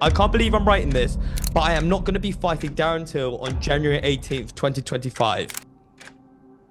I can't believe I'm writing this, but I am not going to be fighting Darren Till on January 18th, 2025.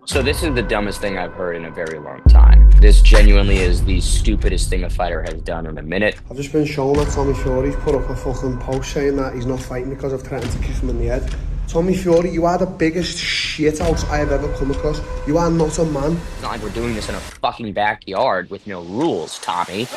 So this is the dumbest thing I've heard in a very long time. This genuinely is the stupidest thing a fighter has done in a minute. I've just been shown that Tommy Fury's put up a fucking post saying that he's not fighting because I've threatened to kick him in the head. Tommy Fury, you are the biggest shithouse I have ever come across. You are not a man. It's not like we're doing this in a fucking backyard with no rules, Tommy.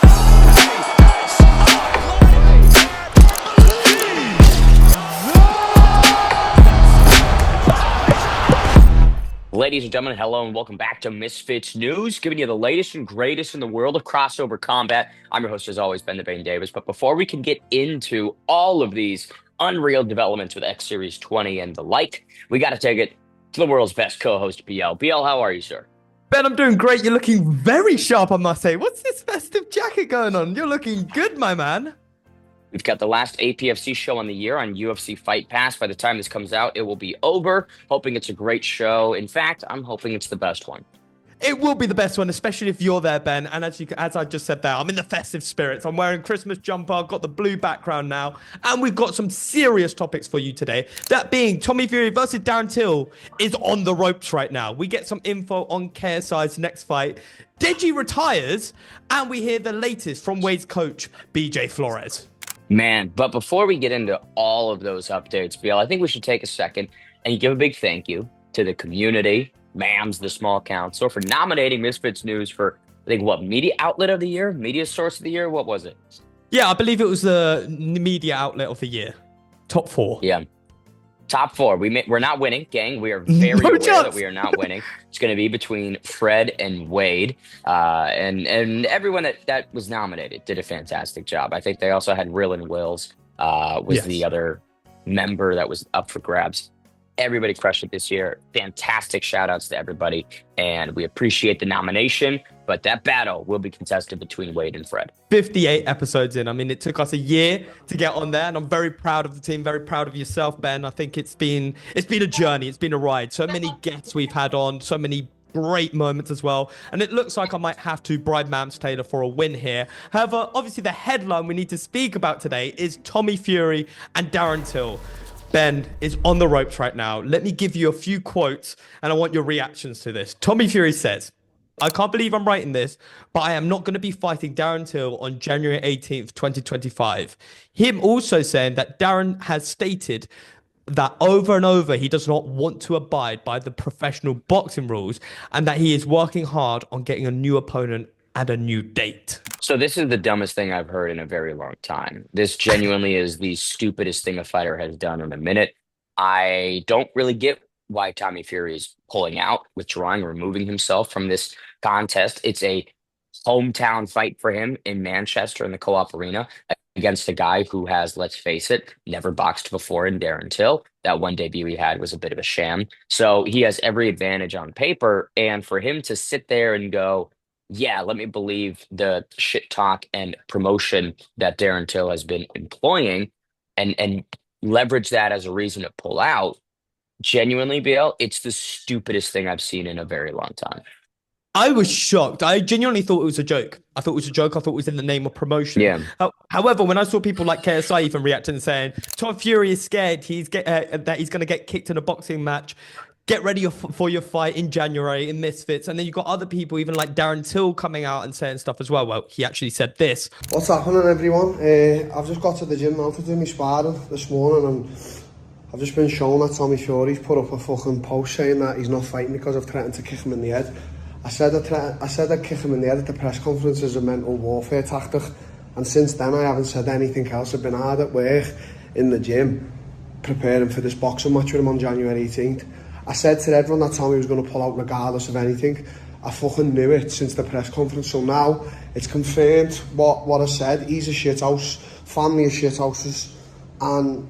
Ladies and gentlemen, hello and welcome back to Misfits News, giving you the latest and greatest in the world of crossover combat. I'm your host, as always, Ben the Bane Davis. But before we can get into all of these unreal developments with X Series 20 and the like, we got to take it to the world's best co-host, Biel. Biel, how are you, sir? Ben, I'm doing great. You're looking very sharp, I must say. What's this festive jacket going on? You're looking good, my man. We've got the last APFC show on the year on UFC Fight Pass. By the time this comes out, it will be over. Hoping it's a great show. In fact, I'm hoping it's the best one. It will be the best one, especially if you're there, Ben. And as I just said there, I'm in the festive spirits. I'm wearing Christmas jumper. I've got the blue background now. And we've got some serious topics for you today. That being Tommy Fury versus Darren Till is on the ropes right now. We get some info on KSI's next fight. Deji retires. And we hear the latest from Wade's coach, BJ Flores. Man, but before we get into all of those updates, Biel, I think we should take a second and give a big thank you to the community, MAMS, the Small Council, for nominating Misfits News for, I think, what, Media Outlet of the Year? Media Source of the Year? What was it? Yeah, I believe it was the Media Outlet of the Year. Top 4. Yeah. Top 4. We're not winning, gang. We are very aware that we are not winning. It's going to be between Fred and Wade. And everyone that was nominated did a fantastic job. I think they also had Rill and Wills was the other member that was up for grabs. Everybody crushed it this year. Fantastic shout outs to everybody. And we appreciate the nomination. But that battle will be contested between Wade and Fred. 58 episodes in. I mean, it took us a year to get on there. And I'm very proud of the team. Very proud of yourself, Ben. I think it's been a journey. It's been a ride. So many guests we've had on. So many great moments as well. And it looks like I might have to bribe Mams Taylor for a win here. However, obviously the headline we need to speak about today is Tommy Fury and Darren Till. Ben is on the ropes right now. Let me give you a few quotes and I want your reactions to this. Tommy Fury says, I can't believe I'm writing this, but I am not going to be fighting Darren Till on January 18th, 2025. Him also saying that Darren has stated that over and over he does not want to abide by the professional boxing rules and that he is working hard on getting a new opponent and a new date. So this is the dumbest thing I've heard in a very long time. This genuinely is the stupidest thing a fighter has done in a minute. I don't really get why Tommy Fury is pulling out, withdrawing, removing himself from this contest. It's a hometown fight for him in Manchester in the Co-op Arena against a guy who has, let's face it, never boxed before in Darren Till. That one debut he had was a bit of a sham. So he has every advantage on paper. And for him to sit there and go, yeah, let me believe the shit talk and promotion that Darren Till has been employing and leverage that as a reason to pull out. Genuinely, Biel, it's the stupidest thing I've seen in a very long time. I was shocked. I genuinely thought it was a joke. I thought it was a joke. I thought it was in the name of promotion. Yeah. However, when I saw people like KSI even reacting and saying, Tom Fury is scared that he's going to get kicked in a boxing match. Get ready for your fight in January in Misfits. And then you've got other people, even like Darren Till, coming out and saying stuff as well. Well, he actually said this. What's happening, everyone? I've just got to the gym now to do my sparring this morning and I've just been shown that Tommy Fury's put up a fucking post saying that he's not fighting because I've threatened to kick him in the head. I said I'd kick him in the head at the press conference as a mental warfare tactic. And since then, I haven't said anything else. I've been hard at work in the gym preparing for this boxing match with him on January 18th. I said to everyone that Tommy was going to pull out regardless of anything. I fucking knew it since the press conference. So now it's confirmed what I said. He's a shithouse, family of shithouses, and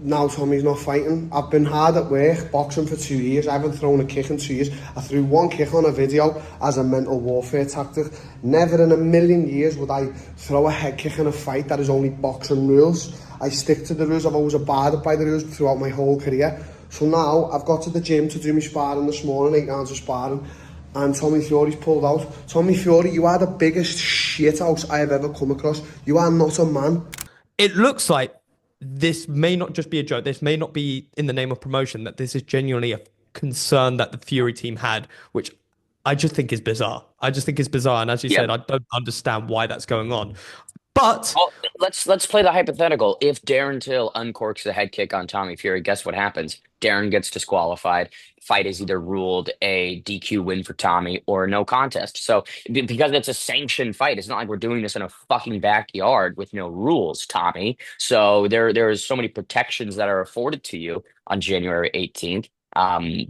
now Tommy's not fighting. I've been hard at work, boxing for 2 years. I haven't thrown a kick in 2 years. I threw one kick on a video as a mental warfare tactic. Never in a million years would I throw a head kick in a fight that is only boxing rules. I stick to the rules. I've always abided by the rules throughout my whole career. So now I've got to the gym to do my sparring this morning, 8 rounds of sparring, and Tommy Fury's pulled out. Tommy Fury, you are the biggest shithouse I have ever come across. You are not a man. it looks like this may not just be a joke. This may not be in the name of promotion, that this is genuinely a concern that the Fury team had, which I just think is bizarre. I just think it's bizarre. And as you Yeah. said, I don't understand why that's going on. But Well, let's play the hypothetical. If Darren Till uncorks the head kick on Tommy Fury, guess what happens? Darren gets disqualified. Fight is either ruled a DQ win for Tommy or a no contest. So because it's a sanctioned fight, it's not like we're doing this in a fucking backyard with no rules, Tommy. So there's so many protections that are afforded to you on January 18th.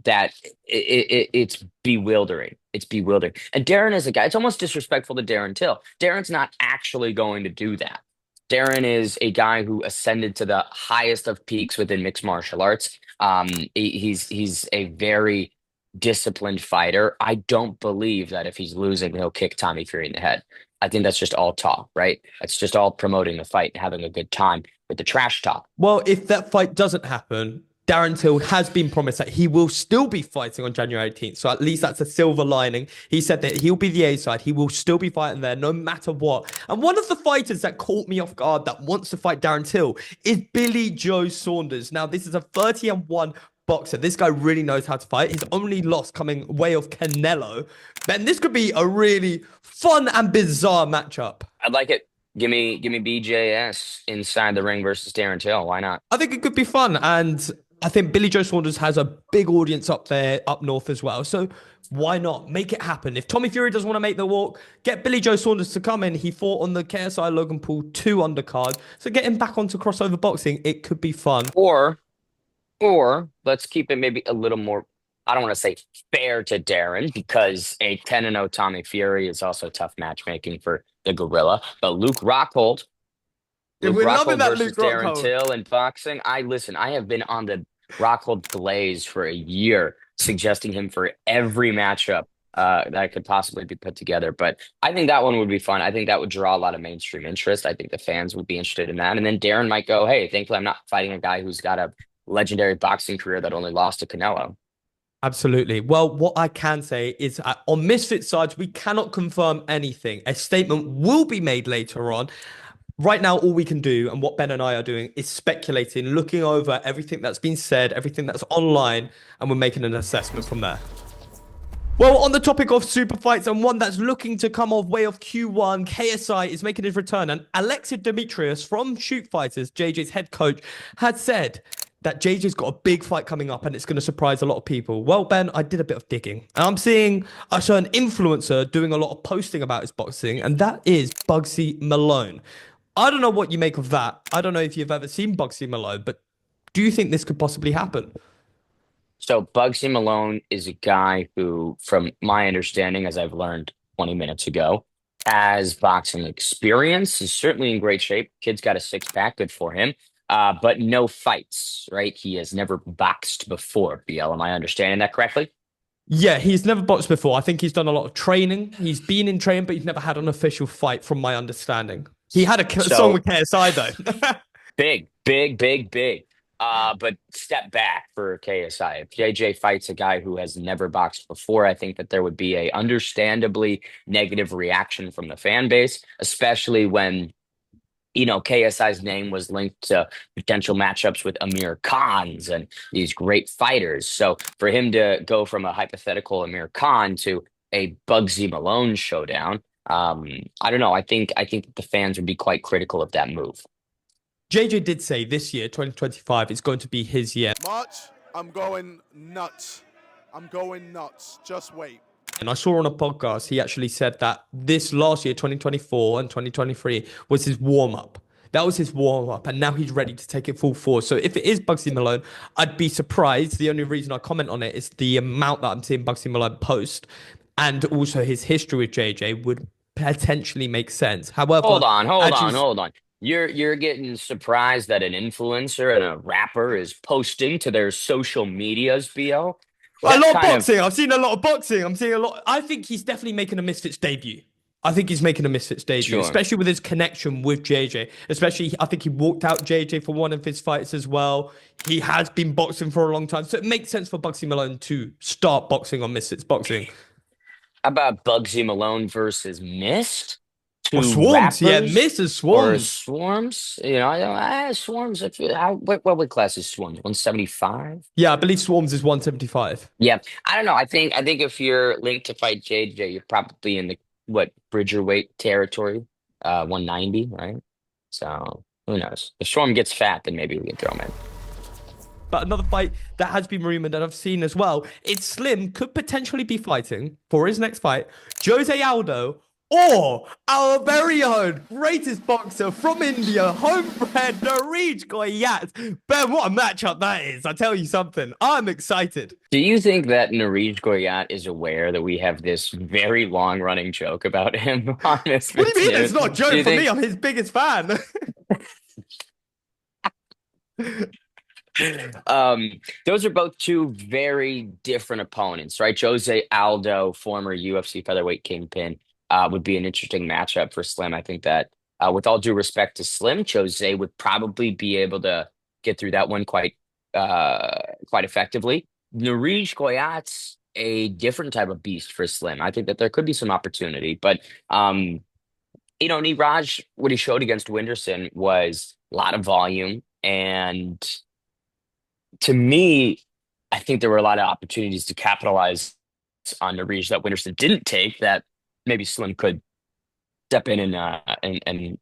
That it's bewildering. It's bewildering. And Darren is a guy, it's almost disrespectful to Darren Till. Darren's not actually going to do that. Darren is a guy who ascended to the highest of peaks within mixed martial arts. He's a very disciplined fighter. I don't believe that if he's losing, he'll kick Tommy Fury in the head. I think that's just all talk, right? It's just all promoting the fight and having a good time with the trash talk. well, if that fight doesn't happen, Darren Till has been promised that he will still be fighting on January 18th. So at least that's a silver lining. He said that he'll be the A side. He will still be fighting there no matter what. And one of the fighters that caught me off guard that wants to fight Darren Till is Billy Joe Saunders. Now, this is a 30-1 boxer. This guy really knows how to fight. His only loss coming way of Canelo. Man, this could be a really fun and bizarre matchup. I'd like it. Give me BJS inside the ring versus Darren Till. Why not? I think it could be fun. And I think Billy Joe Saunders has a big audience up there, up north as well. So why not make it happen? If Tommy Fury doesn't want to make the walk, get Billy Joe Saunders to come in. He fought on the KSI Logan Paul 2 undercard. So get him back onto crossover boxing. It could be fun. Or let's keep it maybe a little more, I don't want to say fair to Darren, because a 10-0 Tommy Fury is also tough matchmaking for the Gorilla. But Luke Rockhold We're loving that versus Luke Darren Rockhold. Till in boxing. I have been on the Rockhold glaze for a year, suggesting him for every matchup that could possibly be put together. But I think that one would be fun. I think that would draw a lot of mainstream interest. I think the fans would be interested in that. And then Darren might go, hey, thankfully I'm not fighting a guy who's got a legendary boxing career that only lost to Canelo. Absolutely. Well, what I can say is on Misfits sides, we cannot confirm anything. A statement will be made later on. Right now, all we can do, and what Ben and I are doing, is speculating, looking over everything that's been said, everything that's online, and we're making an assessment from there. Well, on the topic of super fights and one that's looking to come off way of Q1, KSI is making his return, and Alexis Demetrius from Shoot Fighters, JJ's head coach, had said that JJ's got a big fight coming up and it's going to surprise a lot of people. Well, Ben, I did a bit of digging and I'm seeing a certain influencer doing a lot of posting about his boxing, and that is Bugsy Malone. I don't know what you make of that. I don't know if you've ever seen Bugsy Malone, but do you think this could possibly happen? So Bugsy Malone is a guy who, from my understanding, as I've learned 20 minutes ago, has boxing experience, is certainly in great shape. Kid's got a six-pack, good for him. But no fights, right? He has never boxed before, BL. Am I understanding that correctly? Yeah, he's never boxed before. I think he's done a lot of training. He's been in training, but he's never had an official fight, from my understanding. He had a song with KSI, though. Big. But step back for KSI. If JJ fights a guy who has never boxed before, I think that there would be a understandably negative reaction from the fan base, especially when KSI's name was linked to potential matchups with Amir Khans and these great fighters. So for him to go from a hypothetical Amir Khan to a Bugsy Malone showdown, I don't know. I think the fans would be quite critical of that move. JJ did say this year, 2025, is going to be his year. March, I'm going nuts. Just wait. And I saw on a podcast, he actually said that this last year, 2024 and 2023, was his warm-up. That was his warm-up, and now he's ready to take it full force. So if it is Bugsy Malone, I'd be surprised. The only reason I comment on it is the amount that I'm seeing Bugsy Malone post, and also his history with JJ would potentially make sense. However, hold on. You're getting surprised that an influencer and a rapper is posting to their social medias, BL? A lot of boxing. I've seen a lot of boxing. I think he's definitely making a Misfits debut. Sure. Especially with his connection with JJ. Especially, I think he walked out JJ for one of his fights as well. He has been boxing for a long time. So it makes sense for Bugsy Malone to start boxing on Misfits Boxing. How about Bugsy Malone versus Mist? two Or Swarms, yeah, rappers Mrs. or Swarms. Swarms. You know, Swarms. What weight class is Swarms? 175. Yeah, I believe Swarms is 175. Yeah, I don't know. I think if you're linked to fight JJ, you're probably in the Bridgerweight territory, 190, right? So who knows? If Storm gets fat, then maybe we can throw him in. But another fight that has been rumored and I've seen as well, it's Slim could potentially be fighting for his next fight, Jose Aldo, or our very own greatest boxer from India, homebred Nareej Goyat. Ben, what a matchup that is. I tell you something, I'm excited. Do you think that Nareej Goyat is aware that we have this very long-running joke about him on Misfits? What do you mean it's not a joke for think... me? I'm his biggest fan. Those are both two very different opponents, right? Jose Aldo, former UFC featherweight kingpin, would be an interesting matchup for Slim. I think that, with all due respect to Slim, Jose would probably be able to get through that one quite effectively. Nareej Goyat's a different type of beast for Slim. I think that there could be some opportunity, but Niraj, what he showed against Winderson was a lot of volume, and to me, I think there were a lot of opportunities to capitalize on the reach that Winderson didn't take that maybe Slim could step in and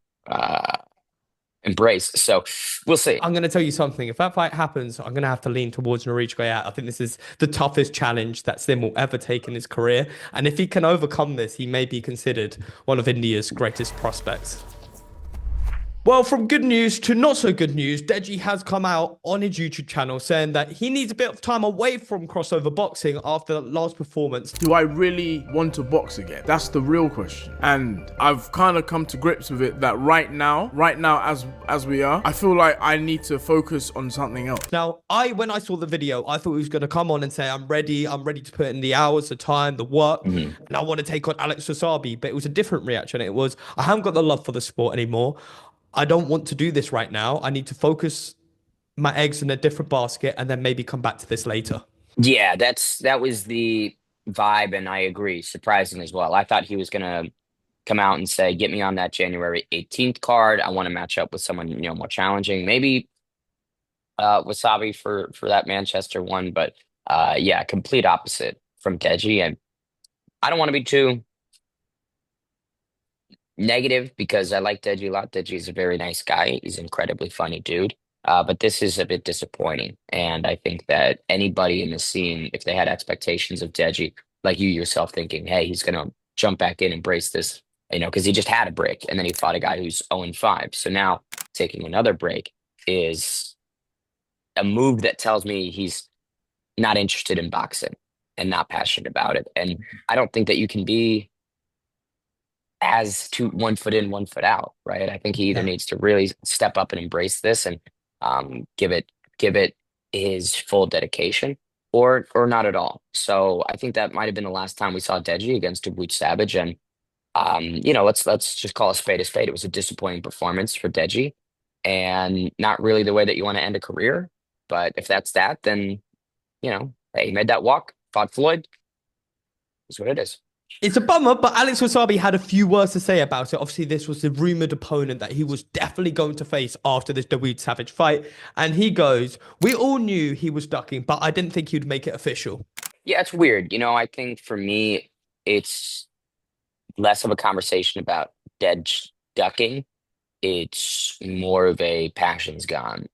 embrace. So we'll see. I'm going to tell you something. If that fight happens, I'm going to have to lean towards Nareej Goyat. I think this is the toughest challenge that Slim will ever take in his career. And if he can overcome this, he may be considered one of India's greatest prospects. Well, from good news to not so good news, Deji has come out on his YouTube channel saying that he needs a bit of time away from crossover boxing after the last performance. Do I really want to box again? That's the real question. And I've kind of come to grips with it that right now as we are, I feel like I need to focus on something else. Now, when I saw the video, I thought he was going to come on and say, I'm ready to put in the hours, the time, the work, and I want to take on Alex Wasabi. But it was a different reaction. It was, I haven't got the love for the sport anymore. I don't want to do this right now. I need to focus my eggs in a different basket and then maybe come back to this later. Yeah, that was the vibe, and I agree, surprising as well. I thought he was going to come out and say, get me on that January 18th card. I want to match up with someone, more challenging. Maybe Wasabi for that Manchester one, but yeah, complete opposite from Deji. And I don't want to be too negative because I like Deji a lot. Deji is a very nice guy. He's an incredibly funny dude. But this is a bit disappointing. And I think that anybody in the scene, if they had expectations of Deji, like you yourself thinking, hey, he's going to jump back in and embrace this, because he just had a break and then he fought a guy who's 0-5. So now taking another break is a move that tells me he's not interested in boxing and not passionate about it. And I don't think that you can be as to 1 foot in, 1 foot out, right? I think he either needs to really step up and embrace this and give it his full dedication, or not at all. So I think that might have been the last time we saw Deji against Dawood Savage, and let's just call a spade a spade. It was a disappointing performance for Deji, and not really the way that you want to end a career. But if that's that, then hey, he made that walk, fought Floyd. That's what it is. It's a bummer, but Alex Wasabi had a few words to say about it. Obviously, this was the rumored opponent that he was definitely going to face after this Dawood Savage fight. And he goes, we all knew he was ducking, but I didn't think he'd make it official. Yeah, it's weird. I think for me, it's less of a conversation about ducking. It's more of a passion's gone.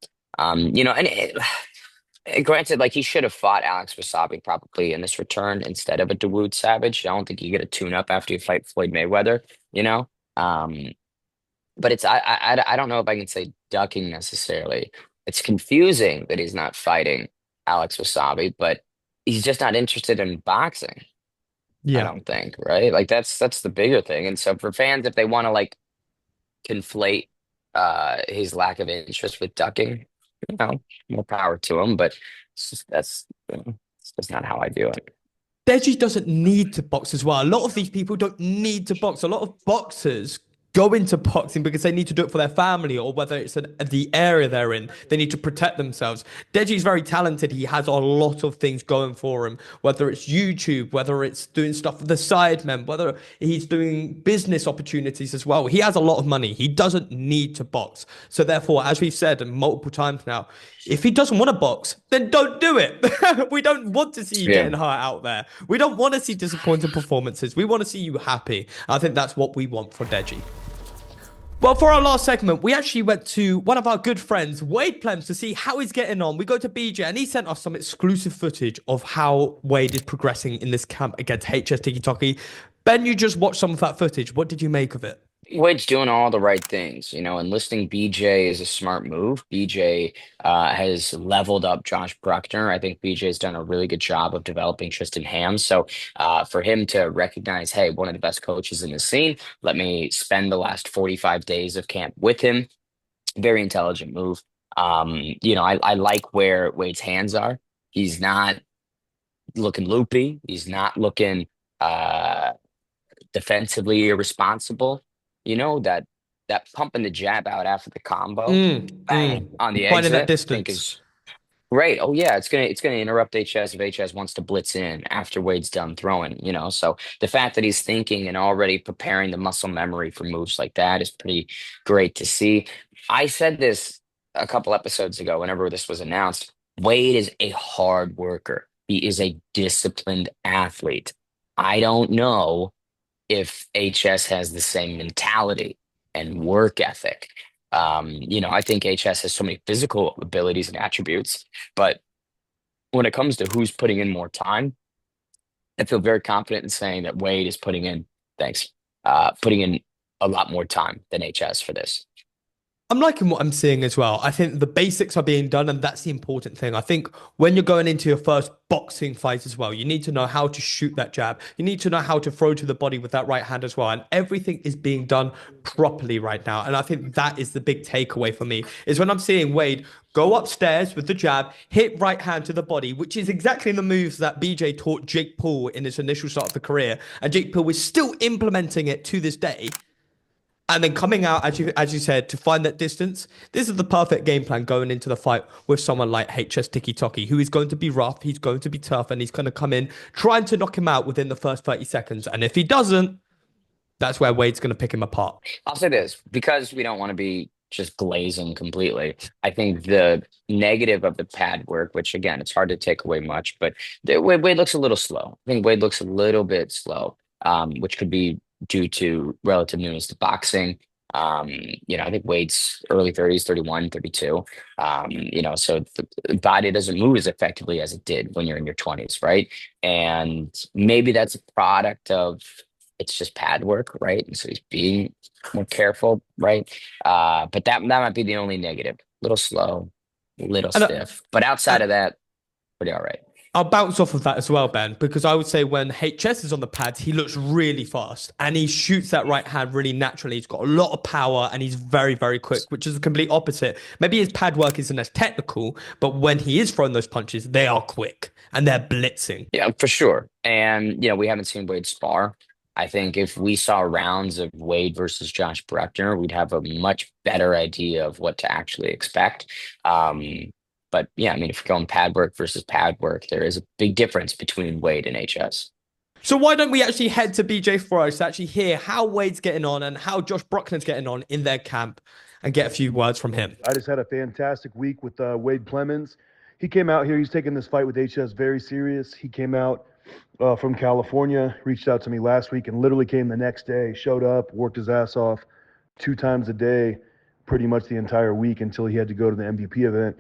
Granted, like, he should have fought Alex Wasabi probably in this return instead of a Dawood Savage. I don't think you get a tune-up after you fight Floyd Mayweather, But it's I don't know if I can say ducking necessarily. It's confusing that he's not fighting Alex Wasabi, but he's just not interested in boxing. Yeah. I don't think, right? Like, that's the bigger thing. And so for fans, if they want to conflate his lack of interest with ducking, more power to him, but that's just not how I view it. Deji doesn't need to box as well. A lot of these people don't need to box. A lot of boxers go into boxing because they need to do it for their family, or whether it's the area they're in, they need to protect themselves. Deji's very talented. He has a lot of things going for him, whether it's YouTube, whether it's doing stuff with the sidemen, whether he's doing business opportunities as well. He has a lot of money. He doesn't need to box. So therefore, as we've said multiple times now, if he doesn't want to box, then don't do it. We don't want to see you getting hurt out there. We don't want to see disappointing performances. We want to see you happy. I think that's what we want for Deji. Well, for our last segment, we actually went to one of our good friends, Wade Plem, to see how he's getting on. We go to BJ, and he sent us some exclusive footage of how Wade is progressing in this camp against HS Tikky Tokky. Ben, you just watched some of that footage. What did you make of it? Wade's doing all the right things, enlisting BJ is a smart move. BJ has leveled up Josh Bruckner. I think BJ's done a really good job of developing Tristan Hams. So for him to recognize, hey, one of the best coaches in the scene, let me spend the last 45 days of camp with him. Very intelligent move. I like where Wade's hands are. He's not looking loopy. He's not looking defensively irresponsible. That pumping the jab out after the combo, bang on the Finding that exit, I think distance. is great. Oh yeah, it's gonna interrupt HS if HS wants to blitz in after Wade's done throwing. So the fact that he's thinking and already preparing the muscle memory for moves like that is pretty great to see. I said this a couple episodes ago, whenever this was announced. Wade is a hard worker. He is a disciplined athlete. I don't know if HS has the same mentality and work ethic. I think HS has so many physical abilities and attributes, but when it comes to who's putting in more time, I feel very confident in saying that Wade is putting in a lot more time than HS for this. I'm liking what I'm seeing as well. I think the basics are being done, and that's the important thing. I think when you're going into your first boxing fight as well, you need to know how to shoot that jab. You need to know how to throw to the body with that right hand as well. And everything is being done properly right now. And I think that is the big takeaway for me, is when I'm seeing Wade go upstairs with the jab, hit right hand to the body, which is exactly the moves that BJ taught Jake Paul in his initial start of the career. And Jake Paul is still implementing it to this day. And then coming out, as you said, to find that distance. This is the perfect game plan going into the fight with someone like HS Tikky Tokky, who is going to be rough, he's going to be tough, and he's going to come in trying to knock him out within the first 30 seconds. And if he doesn't, that's where Wade's going to pick him apart. I'll say this, because we don't want to be just glazing completely. I think the negative of the pad work, which again, it's hard to take away much, but Wade looks a little slow. I think Wade looks a little bit slow, which could be due to relative newness to boxing. I think Wade's early 30s, 31, 32. So the body doesn't move as effectively as it did when you're in your 20s, right? And maybe that's a product of it's just pad work, right? And so he's being more careful, right? But that might be the only negative. Little slow, little stiff. But outside of that, pretty all right. I'll bounce off of that as well, Ben, because I would say when HS is on the pads, he looks really fast and he shoots that right hand really naturally. He's got a lot of power and he's very, very quick, which is the complete opposite. Maybe his pad work isn't as technical, but when he is throwing those punches, they are quick and they're blitzing. Yeah, for sure. And, we haven't seen Wade spar. I think if we saw rounds of Wade versus Josh Bruckner, we'd have a much better idea of what to actually expect. But yeah, if you're going pad work versus pad work, there is a big difference between Wade and HS. So why don't we actually head to BJ Flores to actually hear how Wade's getting on and how Josh Bruckner's getting on in their camp and get a few words from him. I just had a fantastic week with Wade Plemons. He came out here. He's taking this fight with HS very serious. He came out from California, reached out to me last week and literally came the next day, showed up, worked his ass off 2 times a day, pretty much the entire week until he had to go to the MVP event.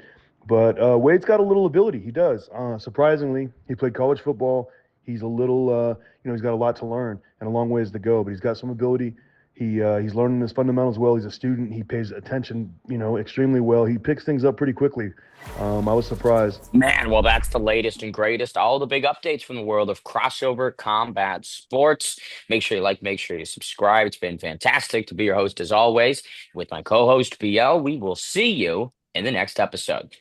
But Wade's got a little ability. He does. Surprisingly, he played college football. He's a little, he's got a lot to learn and a long ways to go, but he's got some ability. He's learning his fundamentals well. He's a student. He pays attention, extremely well. He picks things up pretty quickly. I was surprised. Man, well, that's the latest and greatest. All the big updates from the world of crossover combat sports. Make sure you like, make sure you subscribe. It's been fantastic to be your host as always with my co-host Biel. We will see you in the next episode.